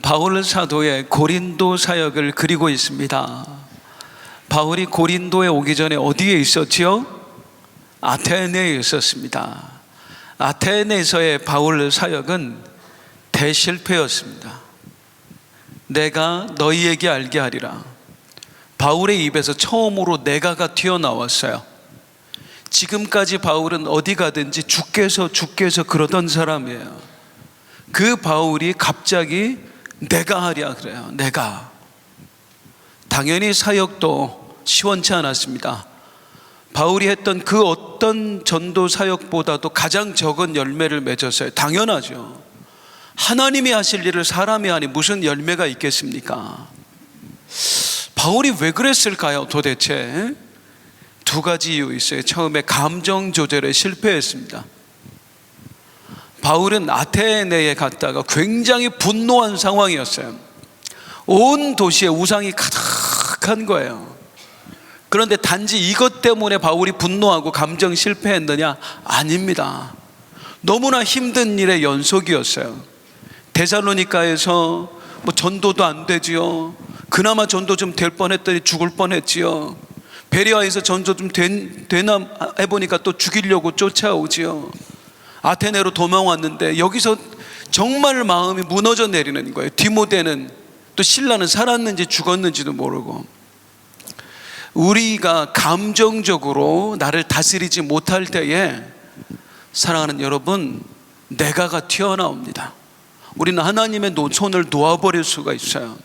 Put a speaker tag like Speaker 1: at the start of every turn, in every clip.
Speaker 1: 바울 사도의 고린도 사역을 그리고 있습니다. 바울이 고린도에 오기 전에 어디에 있었지요? 아테네에 있었습니다. 아테네에서의 바울 사역은 대실패였습니다. 내가 너희에게 알게 하리라. 바울의 입에서 처음으로 내가가 튀어나왔어요. 지금까지 바울은 어디 가든지 주께서 그러던 사람이에요. 그 바울이 갑자기 내가 하랴 그래요. 내가. 당연히 사역도 시원치 않았습니다. 바울이 했던 그 어떤 전도 사역보다도 가장 적은 열매를 맺었어요. 당연하죠. 하나님이 하실 일을 사람이 하니 무슨 열매가 있겠습니까? 바울이 왜 그랬을까요? 도대체 두 가지 이유 있어요. 처음에 감정 조절에 실패했습니다. 바울은 아테네에 갔다가 굉장히 분노한 상황이었어요. 온 도시에 우상이 가득한 거예요. 그런데 단지 이것 때문에 바울이 분노하고 감정 실패했느냐? 아닙니다. 너무나 힘든 일의 연속이었어요. 데살로니가에서 전도도 안 되지요. 그나마 전도 좀 될 뻔했더니 죽을 뻔했지요. 베레아에서 전도 좀 되나 해보니까 또 죽이려고 쫓아오지요. 아테네로 도망왔는데 여기서 정말 마음이 무너져 내리는 거예요. 디모데는 또 신라는 살았는지 죽었는지도 모르고. 우리가 감정적으로 나를 다스리지 못할 때에, 사랑하는 여러분, 내가가 튀어나옵니다. 우리는 하나님의 손을 놓아버릴 수가 있어요.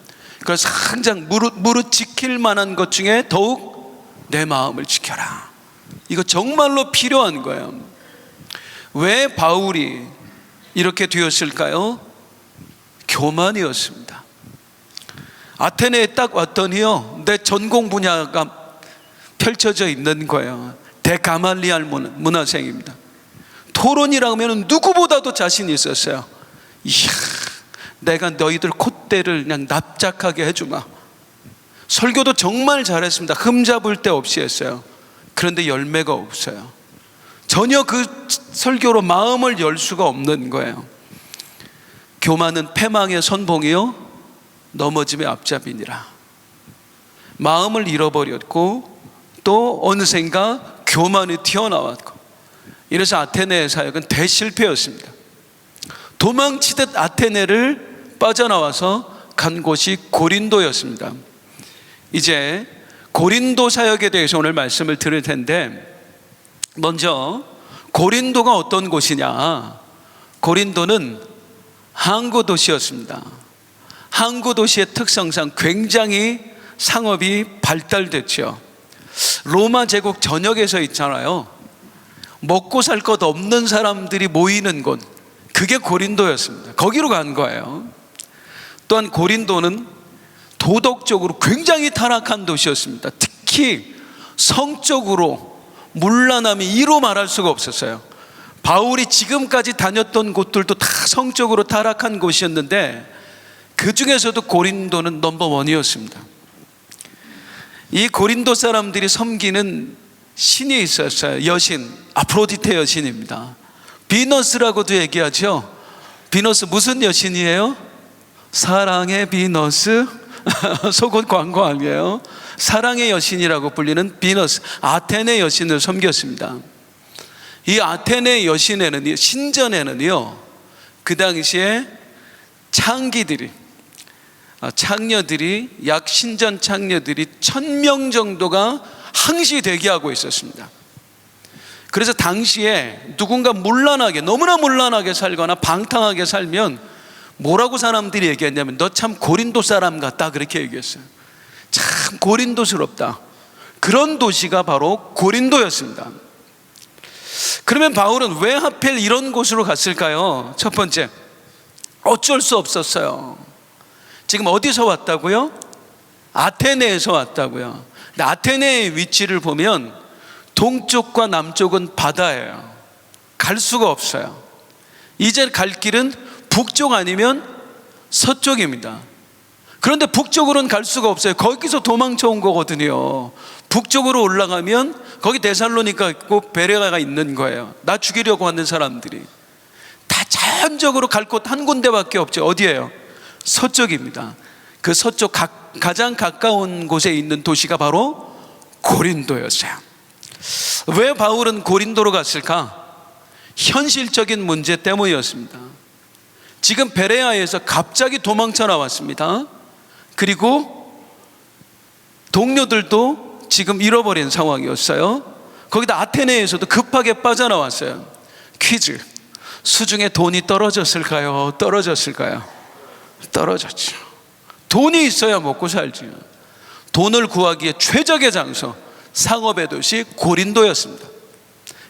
Speaker 1: 그래서 항상 무릇 지킬 만한 것 중에 더욱 내 마음을 지켜라. 이거 정말로 필요한 거예요. 왜 바울이 이렇게 되었을까요? 교만이었습니다. 아테네에 딱 왔더니요, 내 전공 분야가 펼쳐져 있는 거예요. 대가말리알 문화생입니다. 토론이라고 하면 누구보다도 자신이 있었어요. 이야, 내가 너희들 콧대를 그냥 납작하게 해주마. 설교도 정말 잘했습니다. 흠잡을 데 없이 했어요. 그런데 열매가 없어요. 전혀 그 설교로 마음을 열 수가 없는 거예요. 교만은 패망의 선봉이요 넘어짐의 앞잡이니라. 마음을 잃어버렸고 또 어느샌가 교만이 튀어나왔고, 이래서 아테네의 사역은 대실패였습니다. 도망치듯 아테네를 빠져나와서 간 곳이 고린도였습니다. 이제 고린도 사역에 대해서 오늘 말씀을 드릴 텐데, 먼저 고린도가 어떤 곳이냐? 고린도는 항구 도시였습니다. 항구 도시의 특성상 굉장히 상업이 발달됐죠. 로마 제국 전역에서 있잖아요. 먹고 살 것 없는 사람들이 모이는 곳, 그게 고린도였습니다. 거기로 간 거예요. 또한 고린도는 도덕적으로 굉장히 타락한 도시였습니다. 특히 성적으로 문란함이 이루 말할 수가 없었어요. 바울이 지금까지 다녔던 곳들도 다 성적으로 타락한 곳이었는데 그 중에서도 고린도는 넘버원이었습니다. 이 고린도 사람들이 섬기는 신이 있었어요. 여신, 아프로디테 여신입니다. 비너스라고도 얘기하죠. 비너스 무슨 여신이에요? 사랑의 비너스. 속옷 광고 아니에요? 사랑의 여신이라고 불리는 비너스, 아테네 여신을 섬겼습니다. 이 아테네 여신에는, 신전에는요, 그 당시에 창녀들이 약 신전 창녀들이 1000명 정도가 항시 대기하고 있었습니다. 그래서 당시에 누군가 너무나 문란하게 살거나 방탕하게 살면 뭐라고 사람들이 얘기했냐면, 너 참 고린도 사람 같다, 그렇게 얘기했어요. 참 고린도스럽다. 그런 도시가 바로 고린도였습니다. 그러면 바울은 왜 하필 이런 곳으로 갔을까요? 첫 번째, 어쩔 수 없었어요. 지금 어디서 왔다고요? 아테네에서 왔다고요. 근데 아테네의 위치를 보면 동쪽과 남쪽은 바다예요. 갈 수가 없어요. 이제 갈 길은 북쪽 아니면 서쪽입니다. 그런데 북쪽으로는 갈 수가 없어요. 거기서 도망쳐 온 거거든요. 북쪽으로 올라가면 거기 데살로니가 있고 베레아가 있는 거예요. 나 죽이려고 하는 사람들이 다 자연적으로 갈 곳 한 군데밖에 없죠. 어디예요? 서쪽입니다. 그 서쪽 가장 가까운 곳에 있는 도시가 바로 고린도였어요. 왜 바울은 고린도로 갔을까? 현실적인 문제 때문이었습니다. 지금 베레아에서 갑자기 도망쳐 나왔습니다. 그리고 동료들도 지금 잃어버린 상황이었어요. 거기다 아테네에서도 급하게 빠져나왔어요. 퀴즈, 수중에 돈이 떨어졌을까요? 떨어졌을까요? 떨어졌죠. 돈이 있어야 먹고 살지. 돈을 구하기에 최적의 장소, 상업의 도시 고린도였습니다.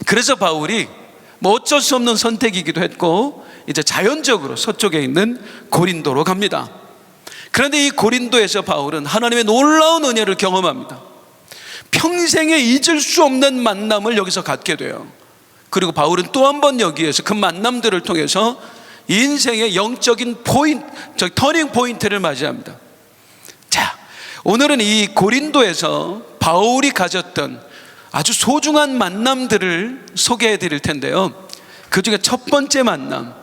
Speaker 1: 그래서 바울이 어쩔 수 없는 선택이기도 했고 이제 자연적으로 서쪽에 있는 고린도로 갑니다. 그런데 이 고린도에서 바울은 하나님의 놀라운 은혜를 경험합니다. 평생에 잊을 수 없는 만남을 여기서 갖게 돼요. 그리고 바울은 또 한 번 여기에서 그 만남들을 통해서 인생의 영적인 터닝 포인트를 맞이합니다. 자, 오늘은 이 고린도에서 바울이 가졌던 아주 소중한 만남들을 소개해 드릴 텐데요. 그 중에 첫 번째 만남,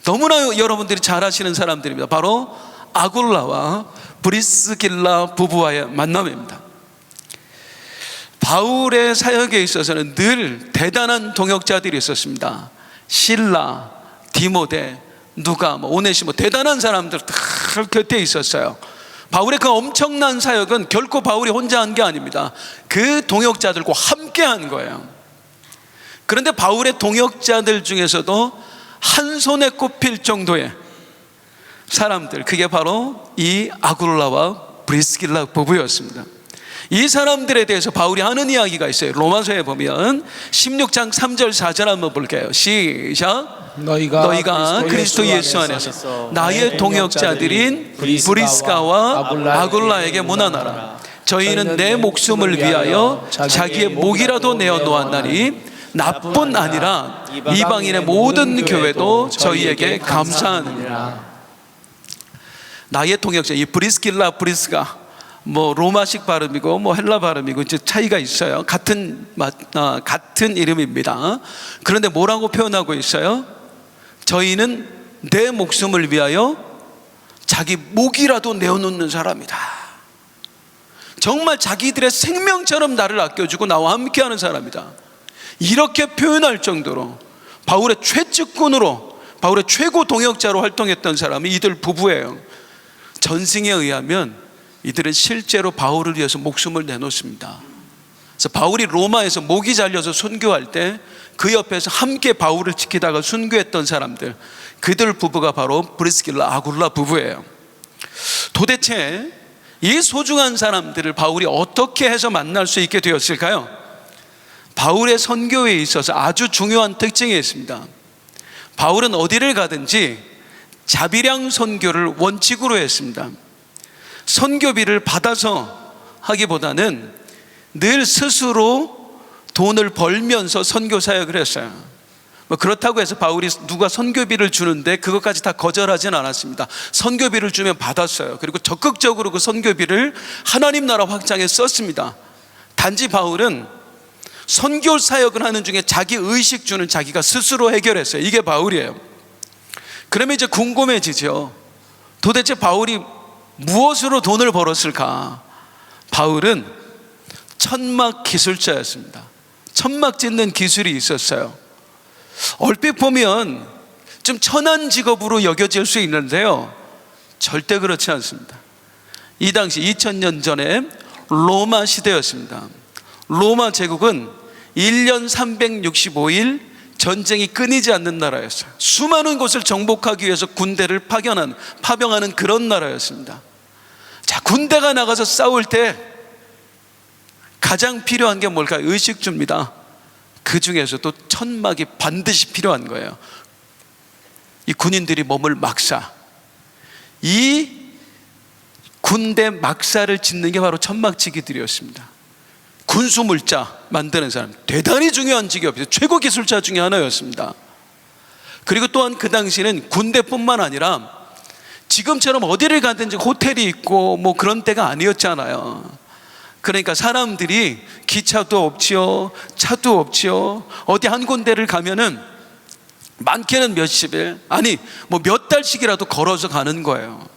Speaker 1: 너무나 여러분들이 잘 아시는 사람들입니다. 바로 아굴라와 브리스길라 부부와의 만남입니다. 바울의 사역에 있어서는 늘 대단한 동역자들이 있었습니다. 실라, 디모데, 누가, 오네시모, 대단한 사람들 다 곁에 있었어요. 바울의 그 엄청난 사역은 결코 바울이 혼자 한 게 아닙니다. 그 동역자들과 함께 한 거예요. 그런데 바울의 동역자들 중에서도 한 손에 꼽힐 정도의 사람들, 그게 바로 이 아굴라와 브리스길라 부부였습니다. 이 사람들에 대해서 바울이 하는 이야기가 있어요. 로마서에 보면 16장 3절 4절 한번 볼게요. 시작. 너희가 그리스도 예수 안에서 나의 동역자들인 브리스가와 아굴라에게 문안하라. 저희는 내 목숨을 위하여 자기의 목이라도 내어 놓았나니 나뿐 아니라 이방인의 모든 교회도 저희에게 감사하느니라. 나의 동역자, 이 브리스길라, 브리스가 로마식 발음이고 헬라 발음이고 이제 차이가 있어요. 같은 이름입니다. 그런데 뭐라고 표현하고 있어요? 저희는 내 목숨을 위하여 자기 목이라도 내어놓는 사람이다. 정말 자기들의 생명처럼 나를 아껴주고 나와 함께하는 사람이다. 이렇게 표현할 정도로 바울의 최측근으로, 바울의 최고 동역자로 활동했던 사람이 이들 부부예요. 전승에 의하면 이들은 실제로 바울을 위해서 목숨을 내놓습니다. 그래서 바울이 로마에서 목이 잘려서 순교할 때 그 옆에서 함께 바울을 지키다가 순교했던 사람들, 그들 부부가 바로 브리스길라, 아굴라 부부예요. 도대체 이 소중한 사람들을 바울이 어떻게 해서 만날 수 있게 되었을까요? 바울의 선교에 있어서 아주 중요한 특징이 있습니다. 바울은 어디를 가든지 자비량 선교를 원칙으로 했습니다. 선교비를 받아서 하기보다는 늘 스스로 돈을 벌면서 선교 사역을 했어요. 그렇다고 해서 바울이 누가 선교비를 주는데 그것까지 다 거절하진 않았습니다. 선교비를 주면 받았어요. 그리고 적극적으로 그 선교비를 하나님 나라 확장에 썼습니다. 단지 바울은 선교 사역을 하는 중에 자기 의식주는 자기가 스스로 해결했어요. 이게 바울이에요. 그러면 이제 궁금해지죠. 도대체 바울이 무엇으로 돈을 벌었을까? 바울은 천막 기술자였습니다. 천막 짓는 기술이 있었어요. 얼핏 보면 좀 천한 직업으로 여겨질 수 있는데요, 절대 그렇지 않습니다. 이 당시 2000년 전에 로마 시대였습니다. 로마 제국은 1년 365일 전쟁이 끊이지 않는 나라였어요. 수많은 곳을 정복하기 위해서 군대를 파병하는 그런 나라였습니다. 자, 군대가 나가서 싸울 때 가장 필요한 게 뭘까요? 의식주입니다. 그 중에서도 천막이 반드시 필요한 거예요. 이 군인들이 몸을 막사, 이 군대 막사를 짓는 게 바로 천막치기들이었습니다. 군수물자 만드는 사람, 대단히 중요한 직업이었어요. 최고 기술자 중에 하나였습니다. 그리고 또한 그 당시는 군대뿐만 아니라 지금처럼 어디를 가든지 호텔이 있고 그런 때가 아니었잖아요. 그러니까 사람들이 기차도 없지요, 차도 없지요. 어디 한 군데를 가면은 많게는 몇십일, 아니 몇 달씩이라도 걸어서 가는 거예요.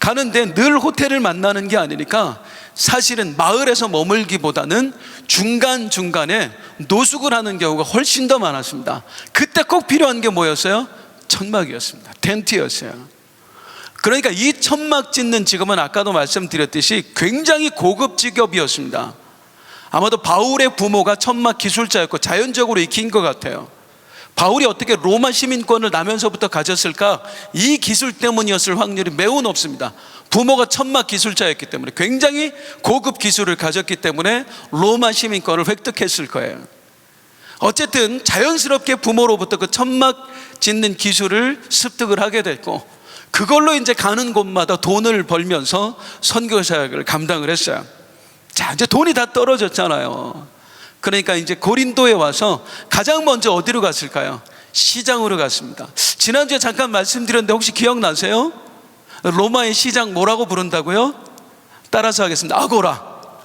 Speaker 1: 가는데 늘 호텔을 만나는 게 아니니까 사실은 마을에서 머물기보다는 중간중간에 노숙을 하는 경우가 훨씬 더 많았습니다. 그때 꼭 필요한 게 뭐였어요? 천막이었습니다. 텐트였어요. 그러니까 이 천막 짓는 직업은 아까도 말씀드렸듯이 굉장히 고급 직업이었습니다. 아마도 바울의 부모가 천막 기술자였고 자연적으로 익힌 것 같아요. 바울이 어떻게 로마 시민권을 나면서부터 가졌을까? 이 기술 때문이었을 확률이 매우 높습니다. 부모가 천막 기술자였기 때문에, 굉장히 고급 기술을 가졌기 때문에 로마 시민권을 획득했을 거예요. 어쨌든 자연스럽게 부모로부터 그 천막 짓는 기술을 습득을 하게 됐고, 그걸로 이제 가는 곳마다 돈을 벌면서 선교 사역을 감당을 했어요. 자, 이제 돈이 다 떨어졌잖아요. 그러니까 이제 고린도에 와서 가장 먼저 어디로 갔을까요? 시장으로 갔습니다. 지난주에 잠깐 말씀드렸는데 혹시 기억나세요? 로마의 시장 뭐라고 부른다고요? 따라서 하겠습니다.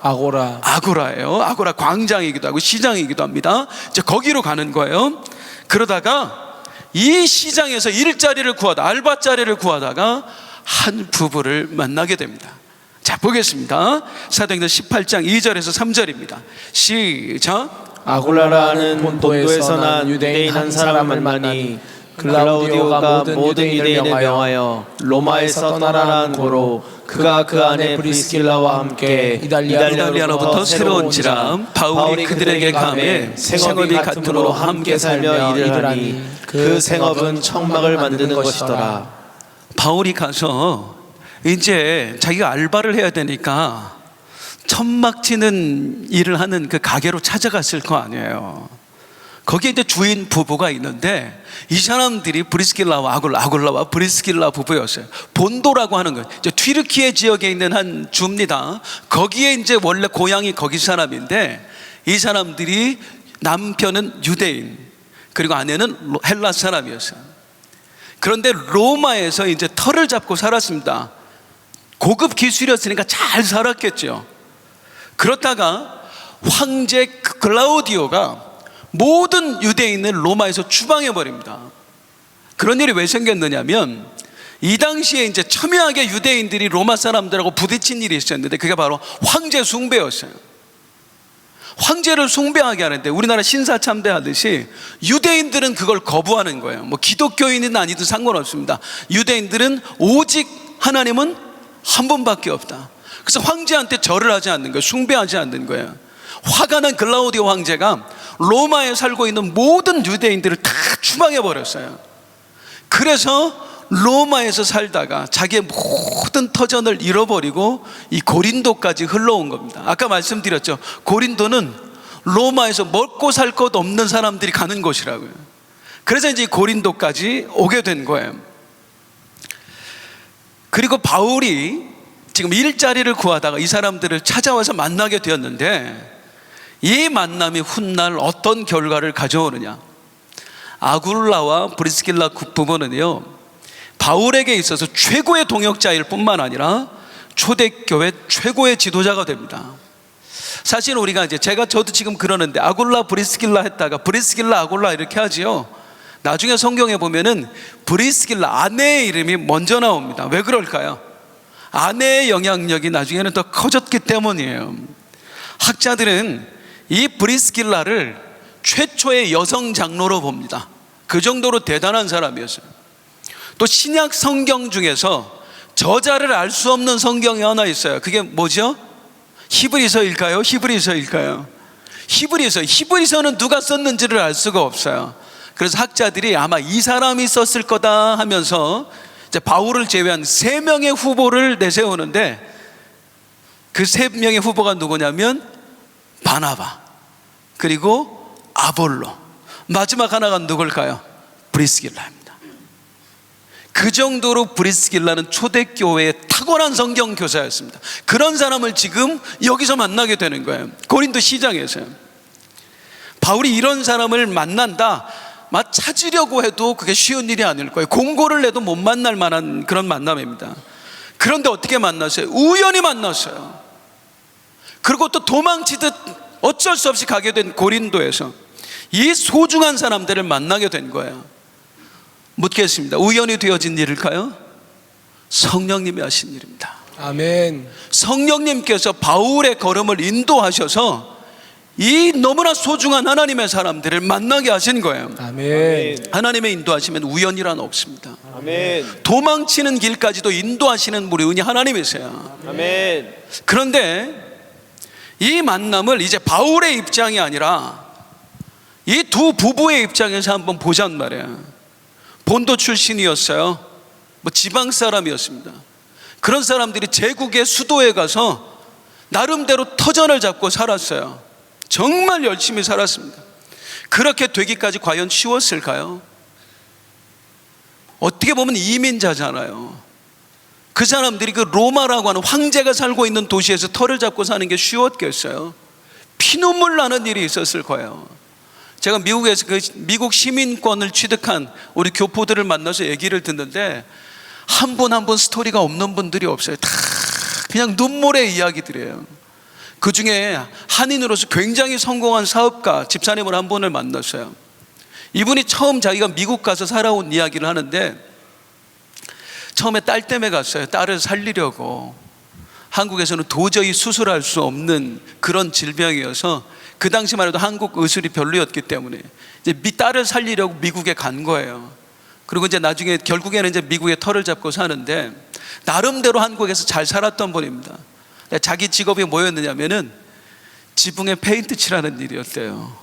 Speaker 1: 아고라예요. 아고라 광장이기도 하고 시장이기도 합니다. 이제 거기로 가는 거예요. 그러다가 이 시장에서 일자리를 구하다, 알바자리를 구하다가 한 부부를 만나게 됩니다. 자, 보겠습니다. 사도행전 18장 2절에서 3절입니다. 시작.
Speaker 2: 아굴라라는 본도에서 난 유대인 한 사람을 만나니 글라우디오가 모든 유대인을 명하여 로마에서 떠나라는 고로 그가 그 안에 브리스길라와 함께
Speaker 1: 이달리아로부터 새로 온지라 바울이 그들에게 감해 생업이 같음으로 함께 살며 일을 하니
Speaker 2: 그 생업은 청막을 만드는 것이더라.
Speaker 1: 바울이 가서 이제 자기가 알바를 해야 되니까 천막 치는 일을 하는 그 가게로 찾아갔을 거 아니에요. 거기에 이제 주인 부부가 있는데 이 사람들이 브리스길라와 아굴라와 브리스길라 부부였어요. 본도라고 하는 거예요. 이제 튀르키예 지역에 있는 한 주입니다. 거기에 이제 원래 고향이 거기 사람인데 이 사람들이 남편은 유대인, 그리고 아내는 헬라 사람이었어요. 그런데 로마에서 이제 터를 잡고 살았습니다. 고급 기술이었으니까 잘 살았겠죠. 그렇다가 황제 글라우디오가 모든 유대인을 로마에서 추방해 버립니다. 그런 일이 왜 생겼느냐면 이 당시에 이제 첨예하게 유대인들이 로마 사람들하고 부딪힌 일이 있었는데 그게 바로 황제 숭배였어요. 황제를 숭배하게 하는데 우리나라 신사 참배하듯이 유대인들은 그걸 거부하는 거예요. 뭐 기독교인은 아니든 상관없습니다. 유대인들은 오직 하나님은 한 분밖에 없다. 그래서 황제한테 절을 하지 않는 거예요. 숭배하지 않는 거예요. 화가 난 글라우디오 황제가 로마에 살고 있는 모든 유대인들을 다 추방해 버렸어요. 그래서 로마에서 살다가 자기의 모든 터전을 잃어버리고 이 고린도까지 흘러온 겁니다. 아까 말씀드렸죠. 고린도는 로마에서 먹고 살 것 없는 사람들이 가는 곳이라고요. 그래서 이제 고린도까지 오게 된 거예요. 그리고 바울이 지금 일자리를 구하다가 이 사람들을 찾아와서 만나게 되었는데 이 만남이 훗날 어떤 결과를 가져오느냐. 아굴라와 브리스길라 부부는요, 바울에게 있어서 최고의 동역자일 뿐만 아니라 초대교회 최고의 지도자가 됩니다. 사실 우리가 이제 저도 지금 그러는데 아굴라 브리스길라 했다가 브리스길라 아굴라 이렇게 하지요. 나중에 성경에 보면은 브리스길라 아내의 이름이 먼저 나옵니다. 왜 그럴까요? 아내의 영향력이 나중에는 더 커졌기 때문이에요. 학자들은 이 브리스길라를 최초의 여성 장로로 봅니다. 그 정도로 대단한 사람이었어요. 또 신약 성경 중에서 저자를 알 수 없는 성경이 하나 있어요. 그게 뭐죠? 히브리서일까요? 히브리서는 누가 썼는지를 알 수가 없어요. 그래서 학자들이 아마 이 사람이 썼을 거다 하면서 이제 바울을 제외한 3명의 후보를 내세우는데 그 3명의 후보가 누구냐면 바나바, 그리고 아볼로, 마지막 하나가 누굴까요? 브리스길라입니다. 그 정도로 브리스길라는 초대교회의 탁월한 성경 교사였습니다. 그런 사람을 지금 여기서 만나게 되는 거예요. 고린도 시장에서요. 바울이 이런 사람을 만난다, 찾으려고 해도 그게 쉬운 일이 아닐 거예요. 공고를 내도 못 만날 만한 그런 만남입니다. 그런데 어떻게 만났어요? 우연히 만났어요. 그리고 또 도망치듯 어쩔 수 없이 가게 된 고린도에서 이 소중한 사람들을 만나게 된 거예요. 묻겠습니다. 우연히 되어진 일일까요? 성령님이 하신 일입니다.
Speaker 2: 아멘.
Speaker 1: 성령님께서 바울의 걸음을 인도하셔서 이 너무나 소중한 하나님의 사람들을 만나게 하신 거예요.
Speaker 2: 아멘.
Speaker 1: 하나님의 인도하시면 우연이란 없습니다.
Speaker 3: 아멘.
Speaker 1: 도망치는 길까지도 인도하시는 우리 은희 하나님이세요.
Speaker 3: 아멘.
Speaker 1: 그런데 이 만남을 이제 바울의 입장이 아니라 이 두 부부의 입장에서 한번 보잔 말이에요. 본도 출신이었어요. 뭐 지방 사람이었습니다. 그런 사람들이 제국의 수도에 가서 나름대로 터전을 잡고 살았어요. 정말 열심히 살았습니다. 그렇게 되기까지 과연 쉬웠을까요? 어떻게 보면 이민자잖아요. 그 사람들이 그 로마라고 하는 황제가 살고 있는 도시에서 터를 잡고 사는 게 쉬웠겠어요? 피눈물 나는 일이 있었을 거예요. 제가 미국에서 그 미국 시민권을 취득한 우리 교포들을 만나서 얘기를 듣는데 한 분 한 분 스토리가 없는 분들이 없어요. 다 그냥 눈물의 이야기들이에요. 그 중에 한인으로서 굉장히 성공한 사업가 집사님을 한 분을 만났어요. 이분이 처음 자기가 미국 가서 살아온 이야기를 하는데 처음에 딸 때문에 갔어요. 딸을 살리려고. 한국에서는 도저히 수술할 수 없는 그런 질병이어서 그 당시만 해도 한국 의술이 별로였기 때문에 이제 딸을 살리려고 미국에 간 거예요. 그리고 이제 나중에 결국에는 이제 미국에 터를 잡고 사는데 나름대로 한국에서 잘 살았던 분입니다. 자기 직업이 뭐였느냐면은 지붕에 페인트 칠하는 일이었대요.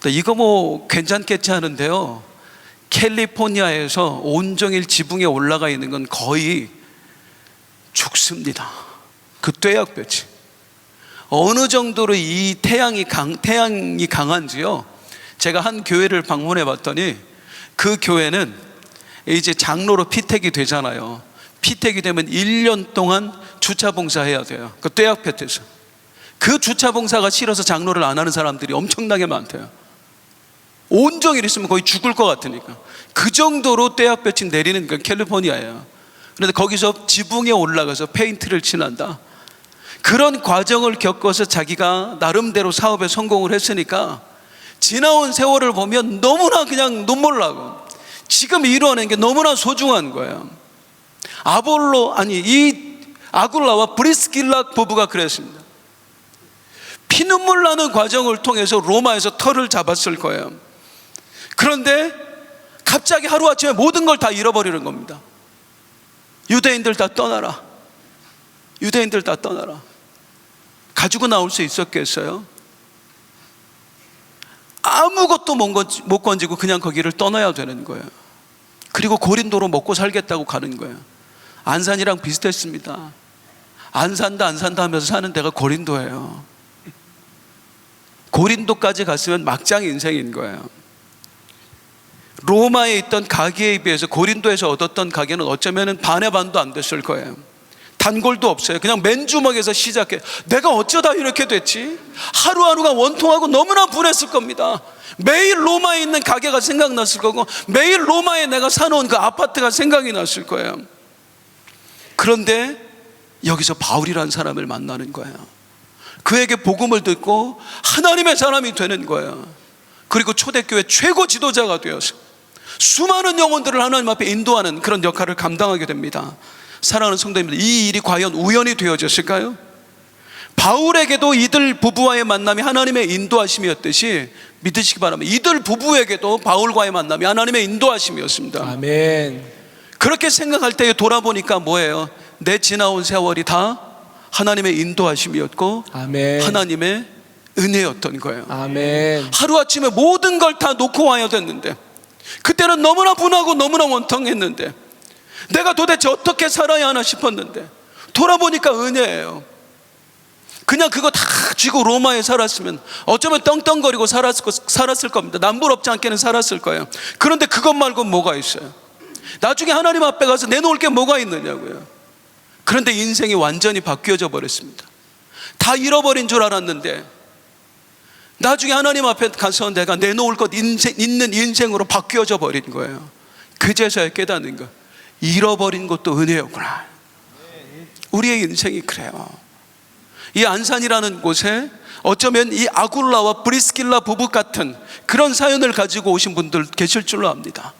Speaker 1: 이거 뭐 괜찮겠지 하는데요, 캘리포니아에서 온종일 지붕에 올라가 있는 건 거의 죽습니다. 그 뙤약볕이 어느 정도로 이 태양이 강한지요, 제가 한 교회를 방문해 봤더니 그 교회는 이제 장로로 피택이 되잖아요. 피택이 되면 1년 동안 주차 봉사해야 돼요. 그 뙤약볕에서. 그 주차 봉사가 싫어서 장로를 안 하는 사람들이 엄청나게 많대요. 온종일 있으면 거의 죽을 것 같으니까. 그 정도로 뙤약볕이 내리는 그 캘리포니아예요. 그런데 거기서 지붕에 올라가서 페인트를 칠한다. 그런 과정을 겪어서 자기가 나름대로 사업에 성공을 했으니까 지나온 세월을 보면 너무나 그냥 눈물 나고 지금 이루어낸 게 너무나 소중한 거예요. 이 아굴라와 브리스길라 부부가 그랬습니다. 피눈물 나는 과정을 통해서 로마에서 터를 잡았을 거예요. 그런데 갑자기 하루아침에 모든 걸 다 잃어버리는 겁니다. 유대인들 다 떠나라. 유대인들 다 떠나라. 가지고 나올 수 있었겠어요? 아무것도 못 건지고 그냥 거기를 떠나야 되는 거예요. 그리고 고린도로 먹고 살겠다고 가는 거예요. 안산이랑 비슷했습니다. 안 산다 하면서 사는 데가 고린도예요. 고린도까지 갔으면 막장 인생인 거예요. 로마에 있던 가게에 비해서 고린도에서 얻었던 가게는 어쩌면 반의 반도 안 됐을 거예요. 단골도 없어요. 그냥 맨주먹에서 시작해. 내가 어쩌다 이렇게 됐지? 하루하루가 원통하고 너무나 분했을 겁니다. 매일 로마에 있는 가게가 생각났을 거고 매일 로마에 내가 사놓은 그 아파트가 생각이 났을 거예요. 그런데 여기서 바울이라는 사람을 만나는 거예요. 그에게 복음을 듣고 하나님의 사람이 되는 거예요. 그리고 초대교회 최고 지도자가 되어서 수많은 영혼들을 하나님 앞에 인도하는 그런 역할을 감당하게 됩니다. 사랑하는 성도님들, 이 일이 과연 우연이 되어졌을까요? 바울에게도 이들 부부와의 만남이 하나님의 인도하심이었듯이 믿으시기 바랍니다. 이들 부부에게도 바울과의 만남이 하나님의 인도하심이었습니다.
Speaker 2: 아멘.
Speaker 1: 그렇게 생각할 때에 돌아보니까 뭐예요? 내 지나온 세월이 다 하나님의 인도하심이었고
Speaker 2: 아멘.
Speaker 1: 하나님의 은혜였던 거예요.
Speaker 2: 아멘.
Speaker 1: 하루아침에 모든 걸 다 놓고 와야 됐는데, 그때는 너무나 분하고 너무나 원통했는데, 내가 도대체 어떻게 살아야 하나 싶었는데 돌아보니까 은혜예요. 그냥 그거 다 쥐고 로마에 살았으면 어쩌면 떵떵거리고 살았을 겁니다. 남부럽지 않게는 살았을 거예요. 그런데 그것 말고 뭐가 있어요? 나중에 하나님 앞에 가서 내놓을 게 뭐가 있느냐고요. 그런데 인생이 완전히 바뀌어져 버렸습니다. 다 잃어버린 줄 알았는데 나중에 하나님 앞에 가서 내가 내놓을 것 있는 인생으로 바뀌어져 버린 거예요. 그제서야 깨닫는 거, 잃어버린 것도 은혜였구나. 우리의 인생이 그래요. 이 안산이라는 곳에 어쩌면 이 아굴라와 브리스길라 부부 같은 그런 사연을 가지고 오신 분들 계실 줄로 압니다.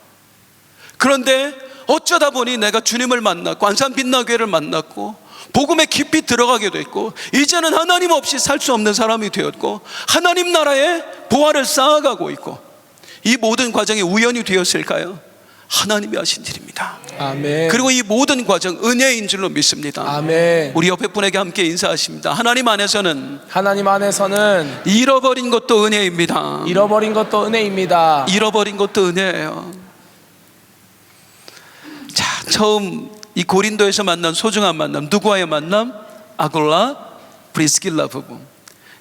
Speaker 1: 그런데 어쩌다 보니 내가 주님을 만났고 안산 빛나교회를 만났고 복음에 깊이 들어가게 됐고 이제는 하나님 없이 살 수 없는 사람이 되었고 하나님 나라의 부활을 쌓아가고 있고, 이 모든 과정이 우연이 되었을까요? 하나님이 하신 일입니다.
Speaker 2: 아멘.
Speaker 1: 그리고 이 모든 과정 은혜인 줄로 믿습니다.
Speaker 2: 아멘.
Speaker 1: 우리 옆에 분에게 함께 인사하십니다. 하나님 안에서는 잃어버린 것도 은혜입니다.
Speaker 2: 잃어버린 것도 은혜입니다.
Speaker 1: 잃어버린 것도 은혜예요. 자, 처음 이 고린도에서 만난 소중한 만남, 누구와의 만남? 아굴라 브리스길라 부부.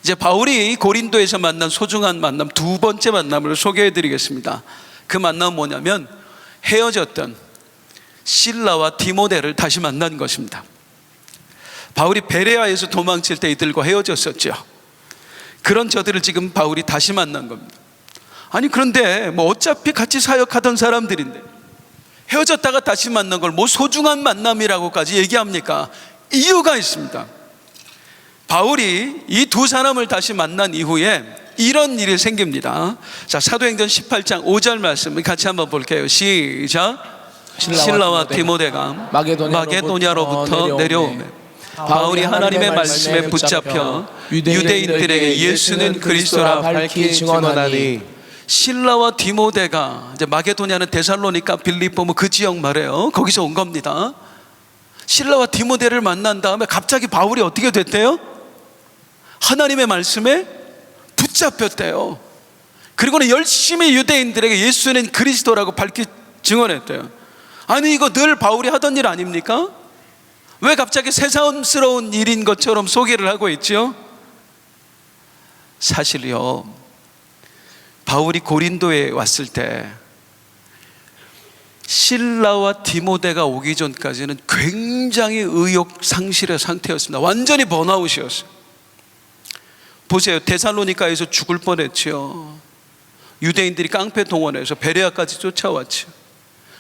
Speaker 1: 이제 바울이 고린도에서 만난 소중한 만남, 두 번째 만남을 소개해 드리겠습니다. 그 만남은 뭐냐면 헤어졌던 실라와 디모데를 다시 만난 것입니다. 바울이 베레아에서 도망칠 때 이들과 헤어졌었죠. 그런 저들을 지금 바울이 다시 만난 겁니다. 아니 그런데 뭐 어차피 같이 사역하던 사람들인데 헤어졌다가 다시 만난 걸 뭐 소중한 만남이라고까지 얘기합니까? 이유가 있습니다. 바울이 이 두 사람을 다시 만난 이후에 이런 일이 생깁니다. 자, 사도행전 18장 5절 말씀 같이 한번 볼게요. 시작. 실라와 디모데가 마게도냐로부터 내려오매 바울이 하나님의 말씀에 붙잡혀 유대인들에게 예수는 그리스도라
Speaker 2: 밝히 증언하니.
Speaker 1: 실라와 디모데가 이제 마게도냐는 데살로니가, 빌립보 뭐 그 지역 말이에요. 거기서 온 겁니다. 실라와 디모데를 만난 다음에 갑자기 바울이 어떻게 됐대요? 하나님의 말씀에 붙잡혔대요. 그리고는 열심히 유대인들에게 예수는 그리스도라고 밝히 증언했대요. 아니 이거 늘 바울이 하던 일 아닙니까? 왜 갑자기 새삼스러운 일인 것처럼 소개를 하고 있죠? 사실요, 바울이 고린도에 왔을 때 실라와 디모데가 오기 전까지는 굉장히 의욕상실의 상태였습니다. 완전히 번아웃이었어요. 보세요, 데살로니가에서 죽을 뻔했죠. 유대인들이 깡패 동원해서 베레아까지 쫓아왔죠.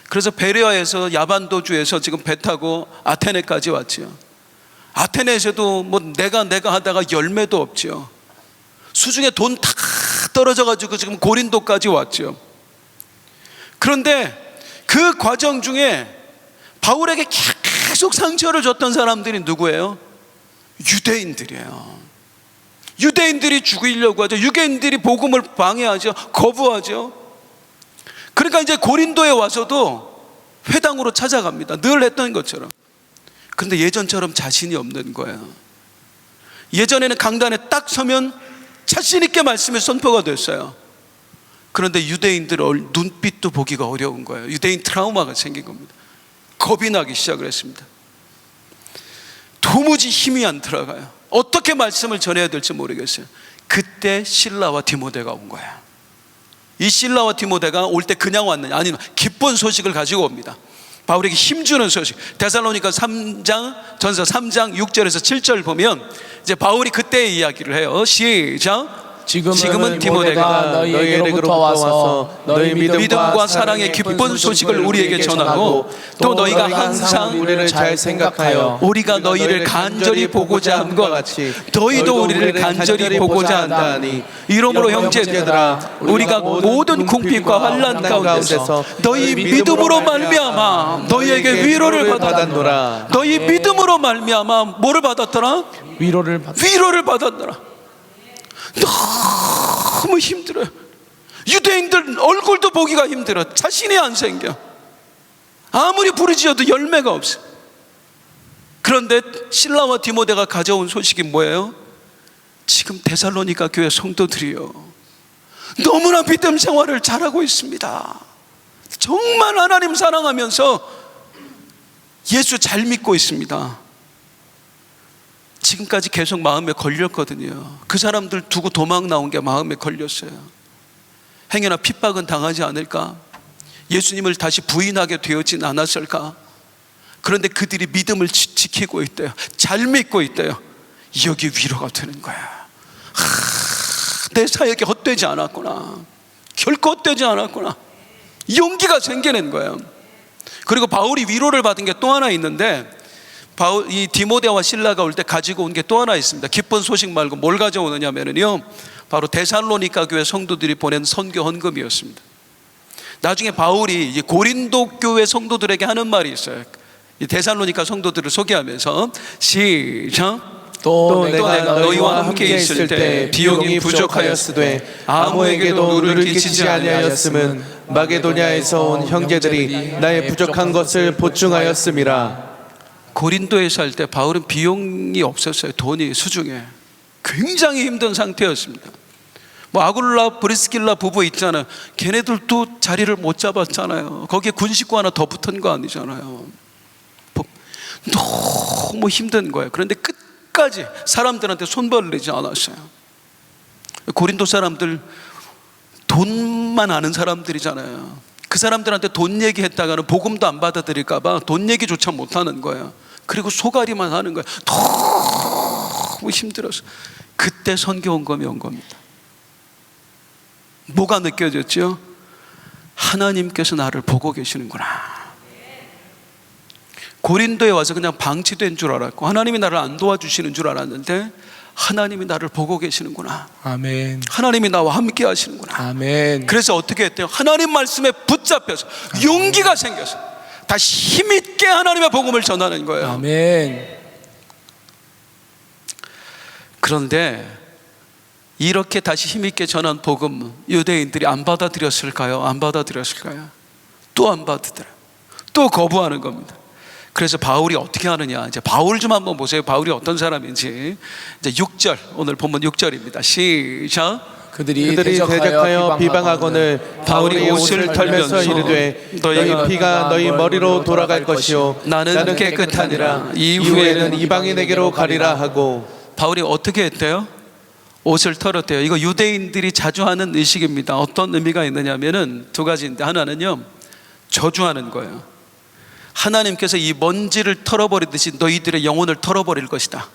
Speaker 1: 그래서 베레아에서 야반도주에서 지금 배 타고 아테네까지 왔죠. 아테네에서도 뭐 내가 하다가 열매도 없죠. 수중에 돈 다 떨어져 가지고 지금 고린도까지 왔죠. 그런데 그 과정 중에 바울에게 계속 상처를 줬던 사람들이 누구예요? 유대인들이에요. 유대인들이 죽이려고 하죠. 유대인들이 복음을 방해하죠. 거부하죠. 그러니까 이제 고린도에 와서도 회당으로 찾아갑니다. 늘 했던 것처럼. 그런데 예전처럼 자신이 없는 거예요. 예전에는 강단에 딱 서면 자신 있게 말씀이 선포가 됐어요. 그런데 유대인들 눈빛도 보기가 어려운 거예요. 유대인 트라우마가 생긴 겁니다. 겁이 나기 시작을 했습니다. 도무지 힘이 안 들어가요. 어떻게 말씀을 전해야 될지 모르겠어요. 그때 실라와 디모데가 온 거예요. 이 실라와 디모데가 올 때 그냥 왔느냐? 아니면 기쁜 소식을 가지고 옵니다. 바울에게 힘주는 소식. 데살로니가 3장, 전서 3장 6절에서 7절 보면 이제 바울이 그때의 이야기를 해요. 시작. 지금은 디모데가
Speaker 2: 너희에게로부터 와서 너희
Speaker 1: 믿음과 사랑의 기쁜 소식을 우리에게 전하고 또 너희가 항상
Speaker 2: 우리를 잘 생각하여
Speaker 1: 우리가 너희를 간절히 보고자 함과 같이 너희도 우리를 간절히 보고자 한다니 이러므로 형제들아 우리가 모든 궁핍과 환난 가운데서 너희 믿음으로 말미암아 너희에게 위로를 받았노라. 너희 믿음으로 말미암아 뭐를 받았더라?
Speaker 2: 위로를
Speaker 1: 받았노라. 너무 힘들어요. 유대인들 얼굴도 보기가 힘들어. 자신이 안 생겨. 아무리 부르짖어도 열매가 없어. 그런데 실라와 디모데가 가져온 소식이 뭐예요? 지금 데살로니가 교회 성도들이요, 너무나 믿음 생활을 잘하고 있습니다. 정말 하나님 사랑하면서 예수 잘 믿고 있습니다. 지금까지 계속 마음에 걸렸거든요. 그 사람들 두고 도망 나온 게 마음에 걸렸어요. 행여나 핍박은 당하지 않을까? 예수님을 다시 부인하게 되어진 않았을까? 그런데 그들이 믿음을 지키고 있대요. 잘 믿고 있대요. 여기 위로가 되는 거야. 내 사역이 헛되지 않았구나. 결코 헛되지 않았구나. 용기가 생기는 거예요. 그리고 바울이 위로를 받은 게 또 하나 있는데, 이 디모데와 실라가 올 때 가지고 온 게 또 하나 있습니다. 기쁜 소식 말고 뭘 가져오느냐면요, 바로 데살로니가 교회 성도들이 보낸 선교 헌금이었습니다. 나중에 바울이 이 고린도 교회 성도들에게 하는 말이 있어요. 이 데살로니가 성도들을 소개하면서 시작.
Speaker 2: 또 내가 너희와 함께 있을 때 비용이 부족하였으되 아무에게도 누를 끼치지 아니하였음은 마게도냐에서 온 형제들이 나의 부족한 것을 보충하였음이라.
Speaker 1: 고린도에 살 때 바울은 비용이 없었어요. 돈이 수중에 굉장히 힘든 상태였습니다. 뭐 아굴라 브리스길라 부부 있잖아요. 걔네들도 자리를 못 잡았잖아요. 거기에 군식구 하나 더 붙은 거 아니잖아요. 너무 힘든 거예요. 그런데 끝까지 사람들한테 손발을 내지 않았어요. 고린도 사람들 돈만 아는 사람들이잖아요. 그 사람들한테 돈 얘기했다가는 복음도 안 받아들일까 봐 돈 얘기조차 못하는 거예요. 그리고 소가리만 하는 거예요. 너무 힘들어서 그때 선교원검이 온 겁니다. 뭐가 느껴졌죠? 하나님께서 나를 보고 계시는구나. 고린도에 와서 그냥 방치된 줄 알았고 하나님이 나를 안 도와주시는 줄 알았는데 하나님이 나를 보고 계시는구나.
Speaker 2: 아멘.
Speaker 1: 하나님이 나와 함께 하시는구나.
Speaker 2: 아멘.
Speaker 1: 그래서 어떻게 했대요? 하나님 말씀에 붙잡혀서 용기가 생겨서 다시 힘있게 하나님의 복음을 전하는 거예요.
Speaker 2: 아멘.
Speaker 1: 그런데 이렇게 다시 힘있게 전한 복음 유대인들이 안 받아들였을까요? 안 받아들였을까요? 또 안 받아들여요. 또 거부하는 겁니다. 그래서 바울이 어떻게 하느냐, 이제 바울 좀 한번 보세요. 바울이 어떤 사람인지. 이제 6절, 오늘 본문 6절입니다. 시작.
Speaker 2: 그들이
Speaker 1: 대적하여 비방하거늘 바울이 옷을 털면서 이르되 너희 피가 너희 머리로 돌아갈 것이요 나는 깨끗하니라. 이후에는 이방인에게로 가리라 하고. 바울이 어떻게 했대요? 옷을 털었대요. 이거 유대인들이 자주 하는 의식입니다. 어떤 의미가 있느냐면은 두 가지인데, 하나는요 저주하는 거예요. 하나님께서 이 먼지를 털어버리듯이 너희들의 영혼을 털어버릴 것이다.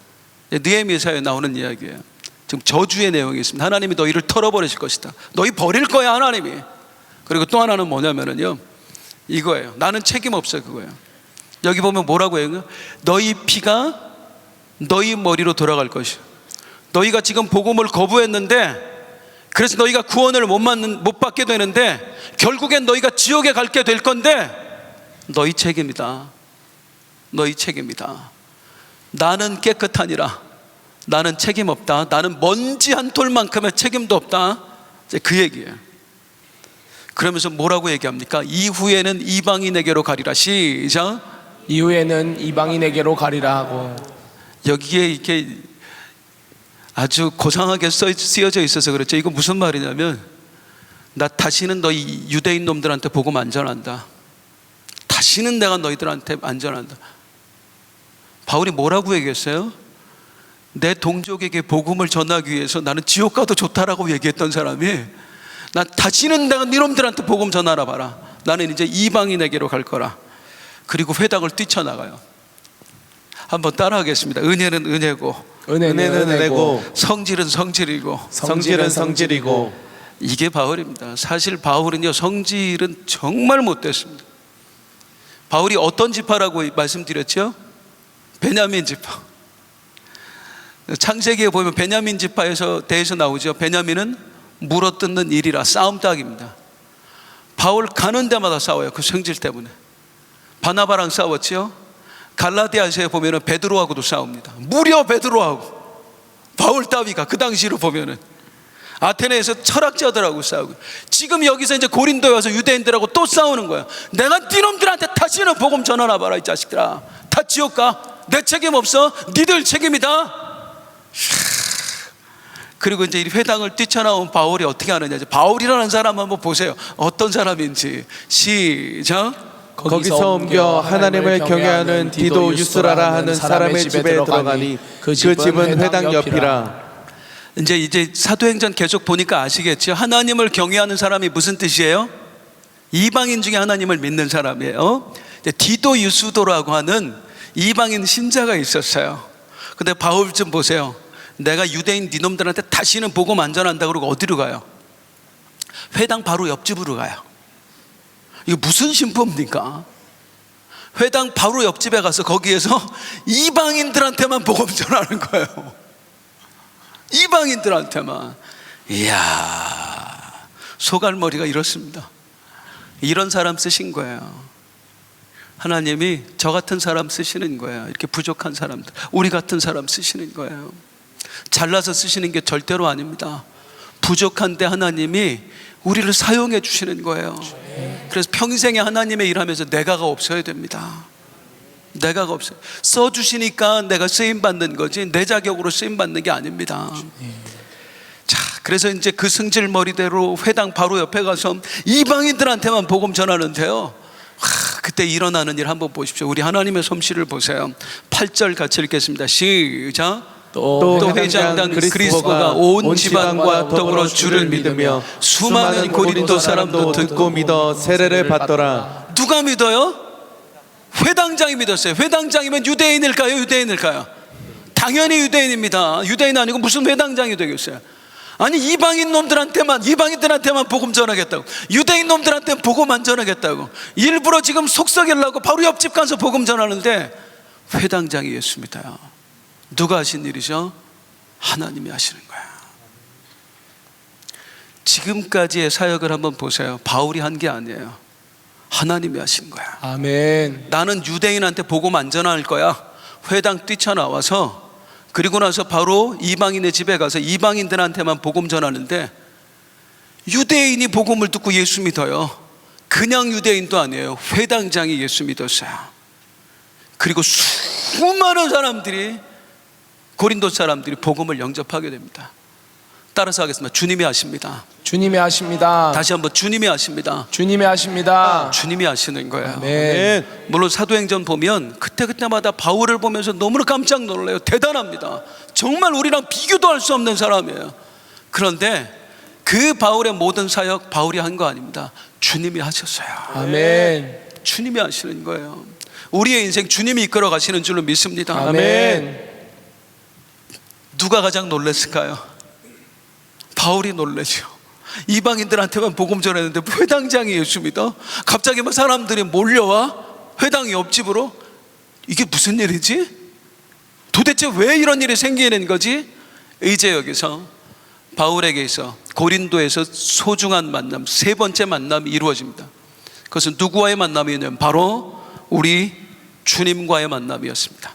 Speaker 1: 느헤미야서에 나오는 이야기예요. 지금 저주의 내용이 있습니다. 하나님이 너희를 털어버리실 것이다. 너희 버릴 거야 하나님이. 그리고 또 하나는 뭐냐면은요 이거예요. 나는 책임 없어. 그거예요. 여기 보면 뭐라고 해요? 너희 피가 너희 머리로 돌아갈 것이야. 너희가 지금 복음을 거부했는데 그래서 너희가 구원을 못 받게 되는데 결국엔 너희가 지옥에 갈게 될 건데 너희 책임이다. 너희 책임이다. 나는 깨끗하니라. 나는 책임 없다. 나는 먼지 한 톨만큼의 책임도 없다. 이제 그 얘기예요. 그러면서 뭐라고 얘기합니까? 이후에는 이방인에게로 가리라. 시작.
Speaker 2: 이후에는 이방인에게로 가리라 하고.
Speaker 1: 여기에 이렇게 아주 고상하게 쓰여져 있어서 그렇죠. 이거 무슨 말이냐면 나 다시는 너희 유대인 놈들한테 복음 안 전한다. 다시는 내가 너희들한테 안 전한다. 바울이 뭐라고 얘기했어요? 내 동족에게 복음을 전하기 위해서 나는 지옥 가도 좋다라고 얘기했던 사람이 나 다시는 내가 니놈들한테 복음 전하라 봐라. 나는 이제 이방인에게로 갈 거라. 그리고 회당을 뛰쳐나가요. 한번 따라하겠습니다. 은혜는 은혜고
Speaker 2: 은혜는 은혜고
Speaker 1: 성질은 성질이고
Speaker 2: 성질은 성질이고.
Speaker 1: 이게 바울입니다. 사실 바울은요 성질은 정말 못됐습니다. 바울이 어떤 지파라고 말씀드렸죠? 베냐민 지파. 창세기에 보면 베냐민 지파에서 대해서 나오죠. 베냐민은 물어뜯는 일이라 싸움닭입니다. 바울 가는 데마다 싸워요. 그 성질 때문에. 바나바랑 싸웠죠. 갈라디아서에 보면은 베드로하고도 싸웁니다. 무려 베드로하고. 바울 따위가 그 당시로 보면은 아테네에서 철학자들하고 싸우고, 지금 여기서 이제 고린도에 와서 유대인들하고 또 싸우는 거야. 내가 니놈들한테 다시는 복음 전하나 봐라 이 자식들아. 다 지옥 가. 내 책임 없어. 니들 책임이다. 그리고 이제 이 회당을 뛰쳐나온 바울이 어떻게 하느냐. 바울이라는 사람 한번 보세요. 어떤 사람인지. 시작.
Speaker 2: 거기서 옮겨 하나님을 경외하는 디도 유스라라 하는 사람의 집에 들어가니 그 집은 회당 옆이라.
Speaker 1: 이제 사도행전 계속 보니까 아시겠죠? 하나님을 경외하는 사람이 무슨 뜻이에요? 이방인 중에 하나님을 믿는 사람이에요. 디도 유스도라고 하는 이방인 신자가 있었어요. 근데 바울 좀 보세요. 내가 유대인 니놈들한테 다시는 복음 안 전한다 그러고 어디로 가요? 회당 바로 옆집으로 가요. 이거 무슨 신부입니까? 회당 바로 옆집에 가서 거기에서 이방인들한테만 복음 전하는 거예요. 이방인들한테만. 이야, 소갈머리가 이렇습니다. 이런 사람 쓰신 거예요. 하나님이 저 같은 사람 쓰시는 거예요. 이렇게 부족한 사람들, 우리 같은 사람 쓰시는 거예요. 잘나서 쓰시는 게 절대로 아닙니다. 부족한데 하나님이 우리를 사용해 주시는 거예요. 그래서 평생에 하나님의 일하면서 내가가 없어야 됩니다. 내가가 없어요. 써주시니까 내가 쓰임받는 거지 내 자격으로 쓰임받는 게 아닙니다. 자, 그래서 이제 그 승질머리대로 회당 바로 옆에 가서 이방인들한테만 복음 전하는데요, 그때 일어나는 일 한번 보십시오. 우리 하나님의 솜씨를 보세요. 8절 같이 읽겠습니다. 시작. 또 회장단 그리스도가 온 지방과 더불어 주를 믿으며 수많은 고린도 사람도 듣고
Speaker 2: 믿어 세례를 받더라.
Speaker 1: 누가 믿어요? 회당장이 믿었어요. 회당장이면 유대인일까요? 유대인일까요? 당연히 유대인입니다. 유대인 아니고 무슨 회당장이 되겠어요? 아니, 이방인들한테만 복음 전하겠다고, 유대인 놈들한테 복음 안 전하겠다고 일부러 지금 속썩이려고 바로 옆집 가서 복음 전하는데 회당장이 예수 믿어요. 누가 하신 일이죠? 하나님이 하시는 거야. 지금까지의 사역을 한번 보세요. 바울이 한 게 아니에요. 하나님이 하신 거야.
Speaker 2: 아멘.
Speaker 1: 나는 유대인한테 복음 안 전할 거야. 회당 뛰쳐나와서 그리고 나서 바로 이방인의 집에 가서 이방인들한테만 복음 전하는데 유대인이 복음을 듣고 예수 믿어요. 그냥 유대인도 아니에요. 회당장이 예수 믿었어요. 그리고 수많은 사람들이, 고린도 사람들이 복음을 영접하게 됩니다. 따라서 하겠습니다. 주님이 하십니다.
Speaker 2: 주님이 하십니다.
Speaker 1: 다시 한번, 주님이 하십니다.
Speaker 2: 주님이 하십니다.
Speaker 1: 주님이 하시는 거예요.
Speaker 2: 아멘.
Speaker 1: 물론 사도행전 보면 그때마다 바울을 보면서 너무나 깜짝 놀라요. 대단합니다. 정말 우리랑 비교도 할 수 없는 사람이에요. 그런데 그 바울의 모든 사역 바울이 한 거 아닙니다. 주님이 하셨어요.
Speaker 2: 아멘.
Speaker 1: 주님이 하시는 거예요. 우리의 인생 주님이 이끌어 가시는 줄로 믿습니다.
Speaker 2: 아멘.
Speaker 1: 누가 가장 놀랐을까요? 바울이 놀라죠. 이방인들한테만 복음 전했는데 회당장이 예수 믿어? 갑자기 막 사람들이 몰려와 회당 옆집으로. 이게 무슨 일이지? 도대체 왜 이런 일이 생기는 거지? 이제 여기서 바울에게 있어 고린도에서 소중한 만남, 세 번째 만남이 이루어집니다. 그것은 누구와의 만남이냐면 바로 우리 주님과의 만남이었습니다.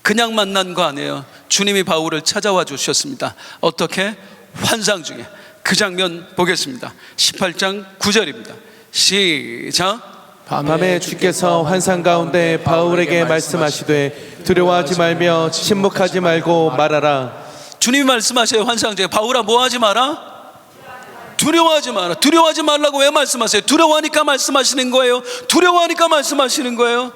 Speaker 1: 그냥 만난 거 아니에요. 주님이 바울을 찾아와 주셨습니다. 어떻게? 환상 중에. 그 장면 보겠습니다. 18장 9절입니다 시작.
Speaker 2: 밤에 주께서 환상 가운데 바울에게 말씀하시되 두려워하지 말며 침묵하지 말고 말하라.
Speaker 1: 주님이 말씀하세요. 환상 중에 바울아, 뭐 하지 마라? 두려워하지 마라. 두려워하지 말라고 왜 말씀하세요? 두려워하니까 말씀하시는 거예요. 두려워하니까 말씀하시는 거예요.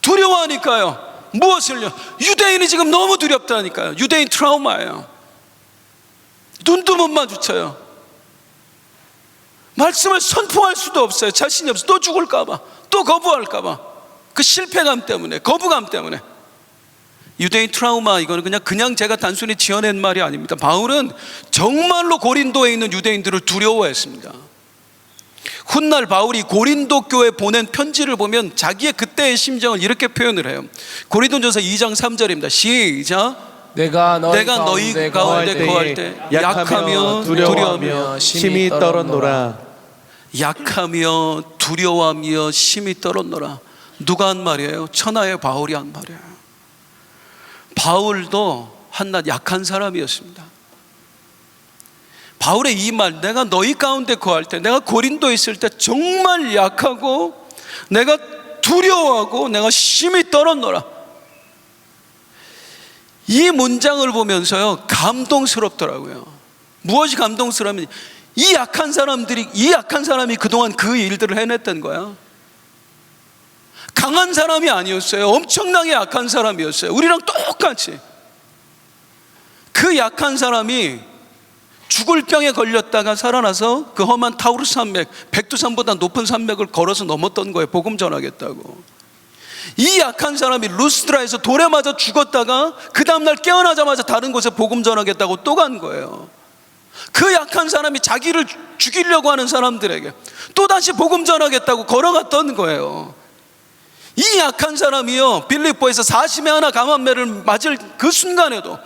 Speaker 1: 두려워하니까요. 무엇을요? 유대인이 지금 너무 두렵다니까요. 유대인 트라우마예요. 눈도 못 마주쳐요. 말씀을 선포할 수도 없어요. 자신이 없어. 또 죽을까봐, 또 거부할까봐, 그 실패감 때문에, 거부감 때문에. 유대인 트라우마, 이거는 그냥 제가 단순히 지어낸 말이 아닙니다. 바울은 정말로 고린도에 있는 유대인들을 두려워했습니다. 훗날 바울이 고린도 교회에 보낸 편지를 보면 자기의 그때의 심정을 이렇게 표현을 해요. 고린도전서 2장 3절입니다 시작. 내가 너희 가운데 거할 때 약하며 두려워하며
Speaker 2: 심히 떨었노라.
Speaker 1: 약하며 두려워하며 심히 떨었노라. 누가 한 말이에요? 천하의 바울이 한 말이에요. 바울도 한낱 약한 사람이었습니다. 바울의 이 말, 내가 너희 가운데 거할 때, 내가 고린도에 있을 때 정말 약하고 내가 두려워하고 내가 심히 떨었노라. 이 문장을 보면서요 감동스럽더라고요. 무엇이 감동스러우면 이 약한 사람이 그동안 그 일들을 해냈던 거야. 강한 사람이 아니었어요. 엄청나게 약한 사람이었어요. 우리랑 똑같이. 그 약한 사람이 죽을 병에 걸렸다가 살아나서 그 험한 타우르스 산맥, 백두산보다 높은 산맥을 걸어서 넘었던 거예요. 복음 전하겠다고. 이 약한 사람이 루스드라에서 돌에 맞아 죽었다가 그 다음날 깨어나자마자 다른 곳에 복음 전하겠다고 또 간 거예요. 그 약한 사람이 자기를 죽이려고 하는 사람들에게 또다시 복음 전하겠다고 걸어갔던 거예요. 이 약한 사람이요 빌립보에서 40에 하나 감한매를 맞을 그 순간에도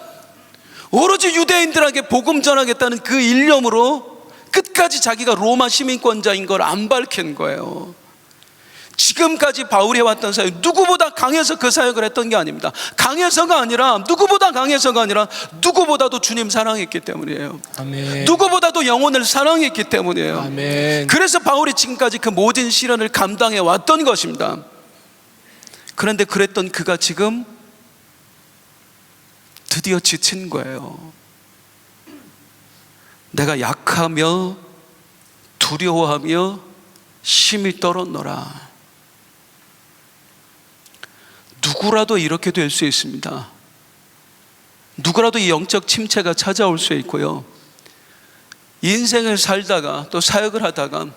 Speaker 1: 오로지 유대인들에게 복음 전하겠다는 그 일념으로 끝까지 자기가 로마 시민권자인 걸 안 밝힌 거예요. 지금까지 바울이 해왔던 사역, 누구보다 강해서 그 사역을 했던 게 아닙니다. 강해서가 아니라, 누구보다 강해서가 아니라 누구보다도 주님 사랑했기 때문이에요.
Speaker 2: 아멘.
Speaker 1: 누구보다도 영혼을 사랑했기 때문이에요.
Speaker 2: 아멘.
Speaker 1: 그래서 바울이 지금까지 그 모든 시련을 감당해 왔던 것입니다. 그런데 그랬던 그가 지금 드디어 지친 거예요. 내가 약하며 두려워하며 심히 떨었노라. 누구라도 이렇게 될 수 있습니다. 누구라도 이 영적 침체가 찾아올 수 있고요, 인생을 살다가 또 사역을 하다가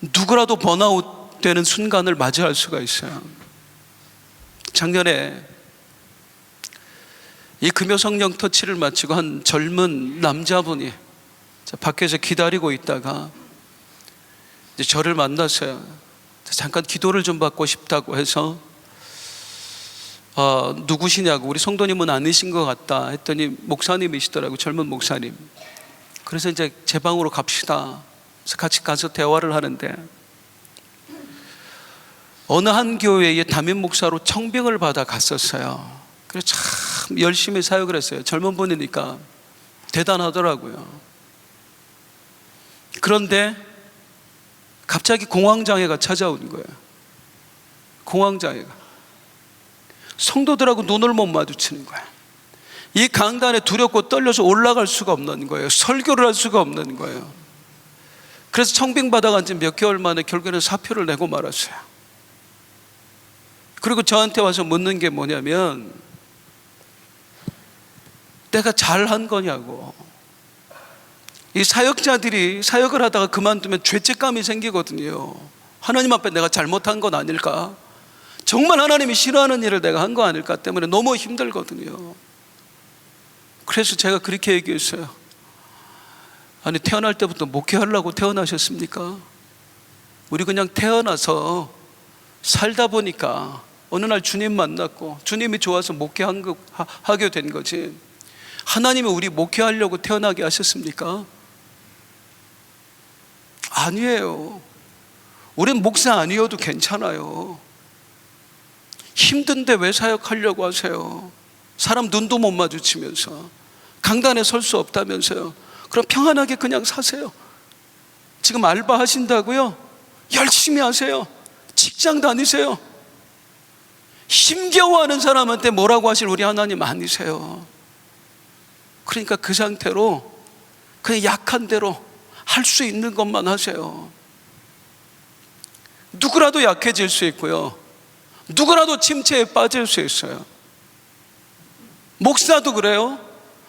Speaker 1: 누구라도 번아웃 되는 순간을 맞이할 수가 있어요. 작년에 이 금요 성령 터치를 마치고 한 젊은 남자분이 밖에서 기다리고 있다가 이제 저를 만났어요. 잠깐 기도를 좀 받고 싶다고 해서 누구시냐고, 우리 성도님은 아니신 것 같다 했더니 목사님이시더라고요. 젊은 목사님. 그래서 이제 제 방으로 갑시다. 그래서 같이 가서 대화를 하는데, 어느 한 교회에 담임 목사로 청빙을 받아 갔었어요. 그래서 참 열심히 사역을 했어요. 젊은 분이니까 대단하더라고요. 그런데 갑자기 공황장애가 찾아오는 거예요. 공황장애가. 성도들하고 눈을 못 마주치는 거야. 이 강단에 두렵고 떨려서 올라갈 수가 없는 거예요. 설교를 할 수가 없는 거예요. 그래서 청빙 받아간 지 몇 개월 만에 결국에는 사표를 내고 말았어요. 그리고 저한테 와서 묻는 게 뭐냐면, 내가 잘한 거냐고. 이 사역자들이 사역을 하다가 그만두면 죄책감이 생기거든요. 하나님 앞에 내가 잘못한 건 아닐까? 정말 하나님이 싫어하는 일을 내가 한 거 아닐까 때문에 너무 힘들거든요. 그래서 제가 그렇게 얘기했어요. 아니, 태어날 때부터 목회하려고 태어나셨습니까? 우리 그냥 태어나서 살다 보니까 어느 날 주님 만났고 주님이 좋아서 목회하게 된 거지, 하나님이 우리 목회하려고 태어나게 하셨습니까? 아니에요. 우린 목사 아니어도 괜찮아요. 힘든데 왜 사역하려고 하세요? 사람 눈도 못 마주치면서, 강단에 설 수 없다면서요. 그럼 평안하게 그냥 사세요. 지금 알바 하신다고요? 열심히 하세요. 직장 다니세요. 힘겨워하는 사람한테 뭐라고 하실 우리 하나님 아니세요. 그러니까 그 상태로 그냥 약한 대로 할 수 있는 것만 하세요. 누구라도 약해질 수 있고요, 누구라도 침체에 빠질 수 있어요. 목사도 그래요.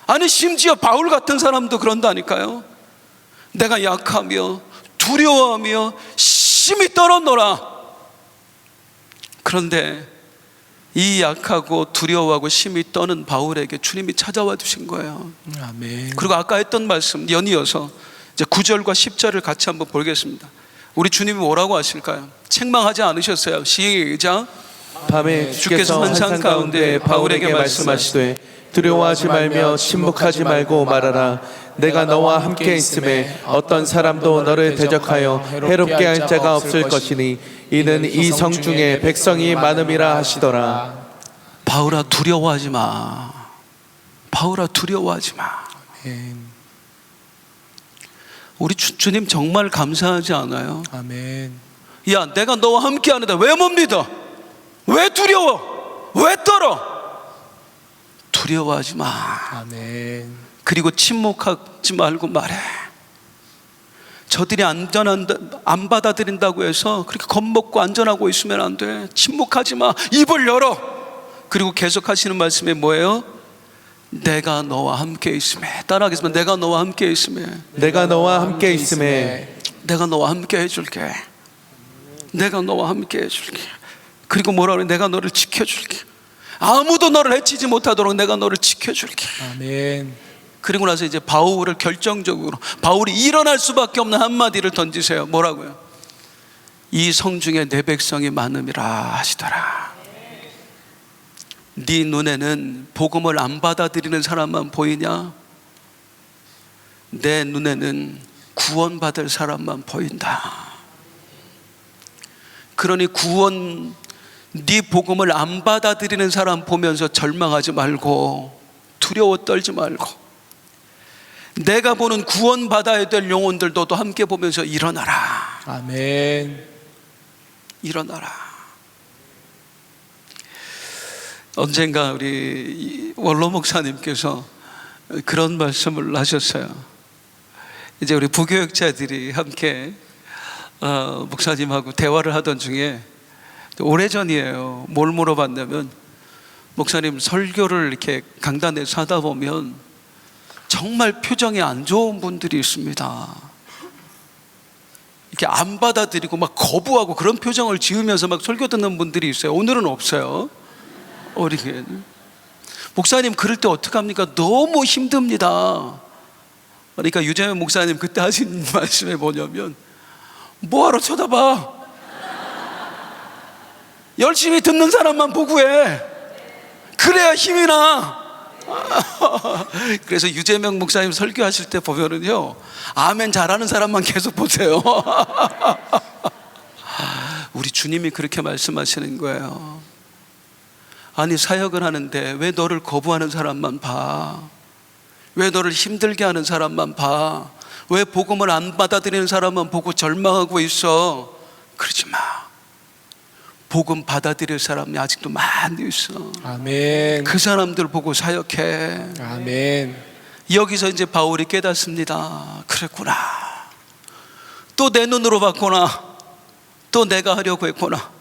Speaker 1: 아니, 심지어 바울 같은 사람도 그런다니까요. 내가 약하며 두려워하며 심히 떨었노라. 그런데 이 약하고 두려워하고 심히 떠는 바울에게 주님이 찾아와 주신 거예요.
Speaker 2: 아멘.
Speaker 1: 그리고 아까 했던 말씀 연이어서 이제 9절과 10절을 같이 한번 보겠습니다. 우리 주님이 뭐라고 하실까요? 책망하지 않으셨어요. 시작.
Speaker 2: 밤에 주께서 환상 가운데 바울에게 말씀하시되 두려워하지 말며 침묵하지 말고 말하라. 내가 너와 함께 있음에 어떤 사람도 너를 대적하여 해롭게 할 자가 없을 것이니 이는 이 성 중에 백성이 많음이라 하시더라.
Speaker 1: 바울아, 두려워하지 마. 바울아, 두려워하지 마.
Speaker 2: 아멘.
Speaker 1: 우리 주님 정말 감사하지 않아요?
Speaker 2: 아멘.
Speaker 1: 야, 내가 너와 함께 하는데 왜 못 믿어? 왜 두려워? 왜 떨어? 두려워하지 마.
Speaker 2: 아멘.
Speaker 1: 그리고 침묵하지 말고 말해. 저들이 안 받아들인다고 해서 그렇게 겁먹고 안전하고 있으면 안 돼. 침묵하지 마. 입을 열어. 그리고 계속 하시는 말씀이 뭐예요? 내가 너와 함께 있음에. 따라하겠습니다. 내가 너와 함께 있음에.
Speaker 2: 내가 너와 함께 있음에.
Speaker 1: 내가 너와 함께 해줄게. 내가 너와 함께 해줄게. 그리고 뭐라 그래? 내가 너를 지켜줄게. 아무도 너를 해치지 못하도록 내가 너를 지켜줄게.
Speaker 2: 아멘.
Speaker 1: 그리고 나서 이제 바울을 결정적으로, 바울이 일어날 수밖에 없는 한마디를 던지세요. 뭐라고요? 이 성 중에 내 백성이 많음이라 하시더라. 네 눈에는 복음을 안 받아들이는 사람만 보이냐? 내 눈에는 구원받을 사람만 보인다. 그러니 네 복음을 안 받아들이는 사람 보면서 절망하지 말고 두려워 떨지 말고, 내가 보는 구원받아야 될 영혼들도 또 함께 보면서 일어나라.
Speaker 2: 아멘.
Speaker 1: 일어나라. 언젠가 우리 원로 목사님께서 그런 말씀을 하셨어요. 이제 우리 부교육자들이 함께 목사님하고 대화를 하던 중에, 오래전이에요. 뭘 물어봤냐면, 목사님 설교를 이렇게 강단에서 하다 보면 정말 표정이 안 좋은 분들이 있습니다. 이렇게 안 받아들이고 막 거부하고 그런 표정을 지으면서 막 설교 듣는 분들이 있어요. 오늘은 없어요, 우리 교회는. 목사님 그럴 때 어떡합니까? 너무 힘듭니다. 그러니까 유재명 목사님 그때 하신 말씀이 뭐냐면, 뭐하러 쳐다봐? 열심히 듣는 사람만 보고 해. 그래야 힘이 나. 그래서 유재명 목사님 설교하실 때 보면은요, 아멘 잘하는 사람만 계속 보세요. 우리 주님이 그렇게 말씀하시는 거예요. 아니, 사역을 하는데 왜 너를 거부하는 사람만 봐? 왜 너를 힘들게 하는 사람만 봐? 왜 복음을 안 받아들이는 사람만 보고 절망하고 있어? 그러지 마. 복음 받아들일 사람이 아직도 많이 있어.
Speaker 2: 아멘.
Speaker 1: 그 사람들 보고 사역해.
Speaker 2: 아멘.
Speaker 1: 여기서 이제 바울이 깨닫습니다. 그랬구나. 또 내 눈으로 봤구나. 또 내가 하려고 했구나.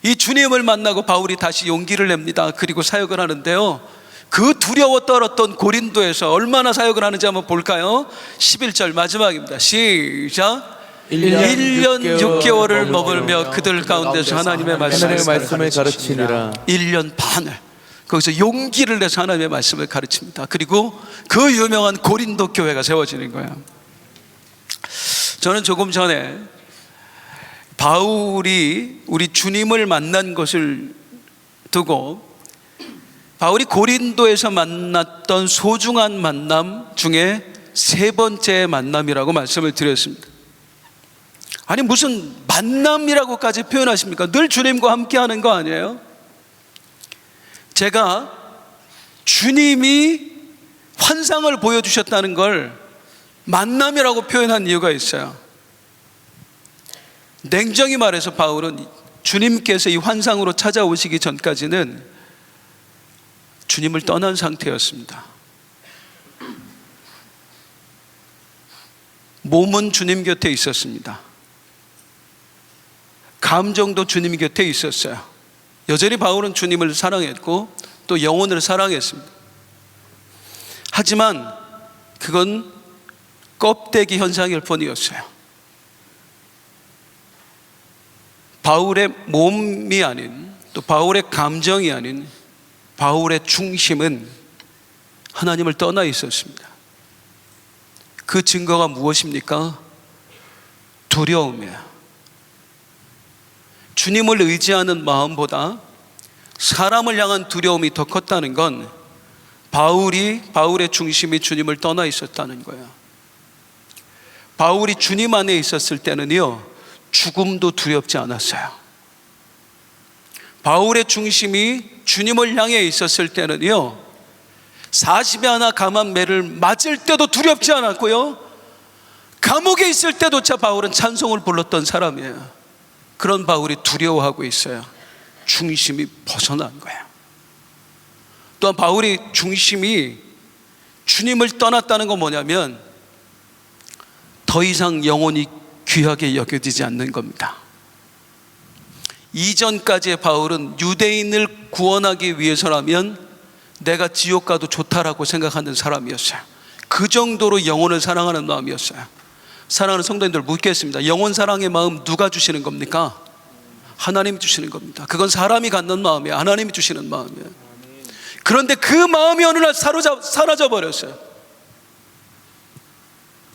Speaker 1: 이 주님을 만나고 바울이 다시 용기를 냅니다. 그리고 사역을 하는데요, 그 두려워 떨었던 고린도에서 얼마나 사역을 하는지 한번 볼까요? 11절 마지막입니다. 시작. 1년 6개월을 머물며 그들 가운데서 하나님의 말씀을
Speaker 2: 가르치니라.
Speaker 1: 1년 반을 거기서 용기를 내서 하나님의 말씀을 가르칩니다. 그리고 그 유명한 고린도 교회가 세워지는 거예요. 저는 조금 전에 바울이 우리 주님을 만난 것을 두고, 바울이 고린도에서 만났던 소중한 만남 중에 세 번째 만남이라고 말씀을 드렸습니다. 아니, 무슨 만남이라고까지 표현하십니까? 늘 주님과 함께 하는 거 아니에요? 제가 주님이 환상을 보여주셨다는 걸 만남이라고 표현한 이유가 있어요. 냉정히 말해서 바울은 주님께서 이 환상으로 찾아오시기 전까지는 주님을 떠난 상태였습니다. 몸은 주님 곁에 있었습니다. 감정도 주님 곁에 있었어요. 여전히 바울은 주님을 사랑했고 또 영혼을 사랑했습니다. 하지만 그건 껍데기 현상일 뿐이었어요. 바울의 몸이 아닌, 또 바울의 감정이 아닌 바울의 중심은 하나님을 떠나 있었습니다. 그 증거가 무엇입니까? 두려움이에요. 주님을 의지하는 마음보다 사람을 향한 두려움이 더 컸다는 건 바울의 중심이 주님을 떠나 있었다는 거예요. 바울이 주님 안에 있었을 때는요, 죽음도 두렵지 않았어요. 바울의 중심이 주님을 향해 있었을 때는요, 40에 하나 감한 매를 맞을 때도 두렵지 않았고요, 감옥에 있을 때조차 바울은 찬송을 불렀던 사람이에요. 그런 바울이 두려워하고 있어요. 중심이 벗어난 거예요. 또한 바울이 중심이 주님을 떠났다는 건 뭐냐면, 더 이상 영혼이 귀하게 여겨지지 않는 겁니다. 이전까지의 바울은 유대인을 구원하기 위해서라면 내가 지옥 가도 좋다라고 생각하는 사람이었어요. 그 정도로 영혼을 사랑하는 마음이었어요. 사랑하는 성도님들, 묻겠습니다. 영혼 사랑의 마음 누가 주시는 겁니까? 하나님이 주시는 겁니다. 그건 사람이 갖는 마음이에요. 하나님이 주시는 마음이에요. 그런데 그 마음이 어느 날 사라져 버렸어요.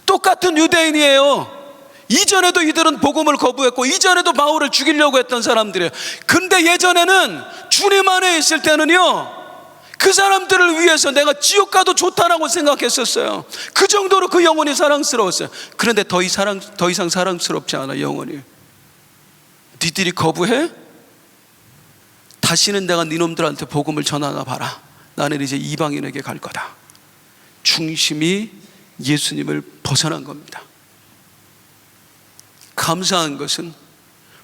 Speaker 1: 똑같은 유대인이에요. 이전에도 이들은 복음을 거부했고, 이전에도 바울을 죽이려고 했던 사람들이에요. 근데 예전에는 주님 안에 있을 때는요, 그 사람들을 위해서 내가 지옥 가도 좋다라고 생각했었어요. 그 정도로 그 영혼이 사랑스러웠어요. 그런데 더 이상 사랑스럽지 않아. 영혼이. 니들이 거부해? 다시는 내가 니놈들한테 복음을 전하나 봐라. 나는 이제 이방인에게 갈 거다. 중심이 예수님을 벗어난 겁니다. 감사한 것은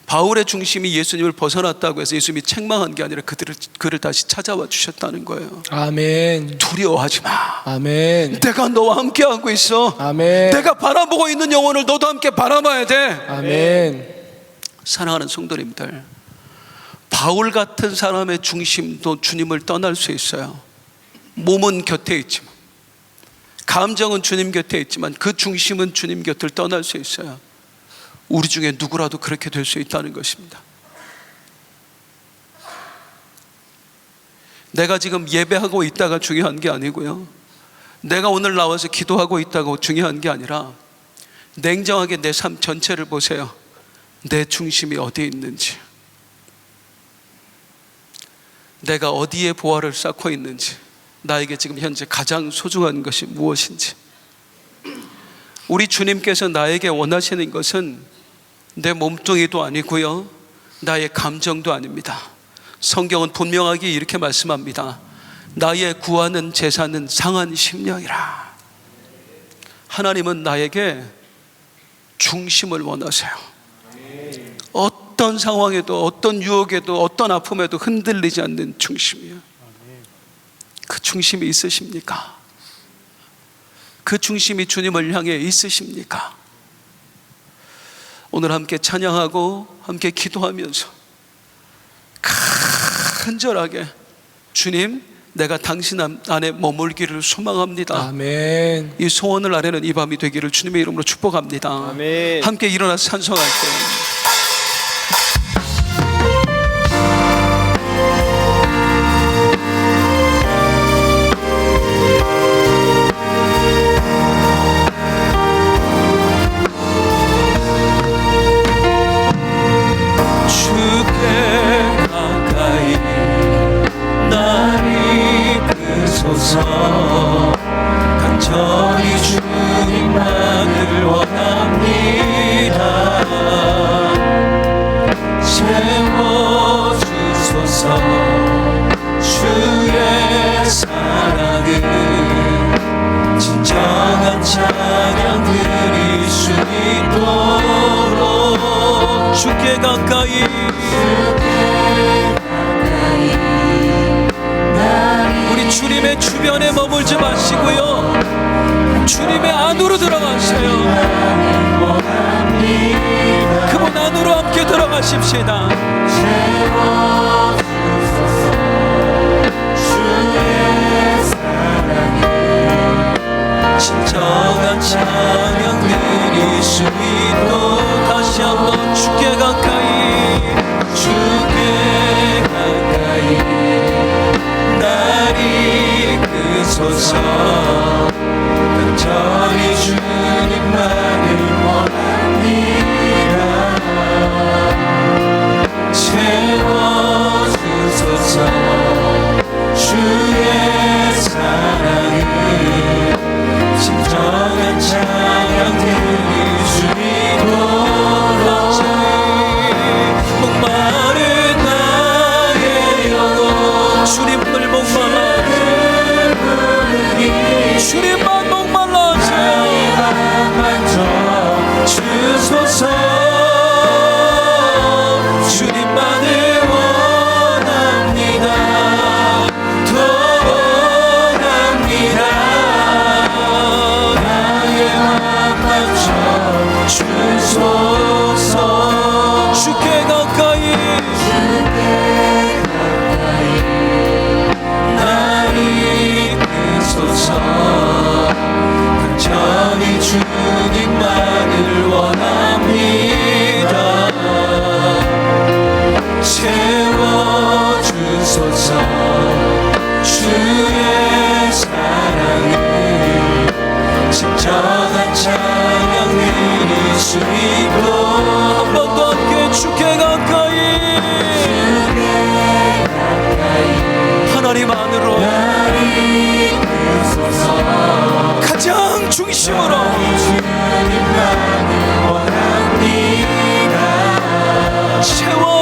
Speaker 1: 바울의 중심이 예수님을 벗어났다고 해서 예수님이 책망한 게 아니라 그를 다시 찾아와 주셨다는 거예요.
Speaker 2: 아멘.
Speaker 1: 두려워하지 마.
Speaker 2: 아멘.
Speaker 1: 내가 너와 함께 하고 있어.
Speaker 2: 아멘.
Speaker 1: 내가 바라보고 있는 영혼을 너도 함께 바라봐야 돼.
Speaker 2: 아멘.
Speaker 1: 사랑하는 성도님들, 바울 같은 사람의 중심도 주님을 떠날 수 있어요. 몸은 곁에 있지만, 감정은 주님 곁에 있지만 그 중심은 주님 곁을 떠날 수 있어요. 우리 중에 누구라도 그렇게 될 수 있다는 것입니다. 내가 지금 예배하고 있다가 중요한 게 아니고요, 내가 오늘 나와서 기도하고 있다고 중요한 게 아니라 냉정하게 내 삶 전체를 보세요. 내 중심이 어디에 있는지, 내가 어디에 보화를 쌓고 있는지, 나에게 지금 현재 가장 소중한 것이 무엇인지. 우리 주님께서 나에게 원하시는 것은 내 몸뚱이도 아니고요, 나의 감정도 아닙니다. 성경은 분명하게 이렇게 말씀합니다. 나의 구하는 제사는 상한 심령이라. 하나님은 나에게 중심을 원하세요. 어떤 상황에도, 어떤 유혹에도, 어떤 아픔에도 흔들리지 않는 중심이에요. 그 중심이 있으십니까? 그 중심이 주님을 향해 있으십니까? 오늘 함께 찬양하고 함께 기도하면서 간절하게, 주님, 내가 당신 안에 머물기를 소망합니다.
Speaker 2: 아멘.
Speaker 1: 이 소원을 아뢰는 이 밤이 되기를 주님의 이름으로 축복합니다.
Speaker 2: 아멘.
Speaker 1: 함께 일어나서 찬송할게요.
Speaker 3: 간절히 주님만을 원합니다. 채워주소서. 주의 사랑은 진정한 찬양 드릴 수 있도록
Speaker 1: 주께 가까이 우리 주님의 주변에 머물지 마시고요, 주님의 안으로 들어가세요. 그분 안으로 함께 들어가십시다.
Speaker 3: 진정한 찬양 드릴 수 있도록
Speaker 1: 다시 한번 주께 가까이,
Speaker 3: 주께 가까이 날 이끄소서. 간절히 주님만을 원합니다. 채워주소서. 주의 사랑을 진정한 찬양 드릴 수 있도록
Speaker 1: 목마른 나의 영혼 주님을 목말라, 주님만 목말라
Speaker 3: 주소서. 주님만을 원합니다. 더 원합니다. 나의 맘맞춰 주소서.
Speaker 1: 주께 가까이
Speaker 3: 날 이끄소서. 간절히 주님만을 원합니다. 채워주소서. 주의 사랑을 진정한 찬양 드릴 수 있도록
Speaker 1: 한 번 더 함께 주께 가까이. 하나님 안으로
Speaker 3: 나를 이끄소서.
Speaker 1: 가장 중심으로
Speaker 3: 주님만을 원합니다.
Speaker 1: 채워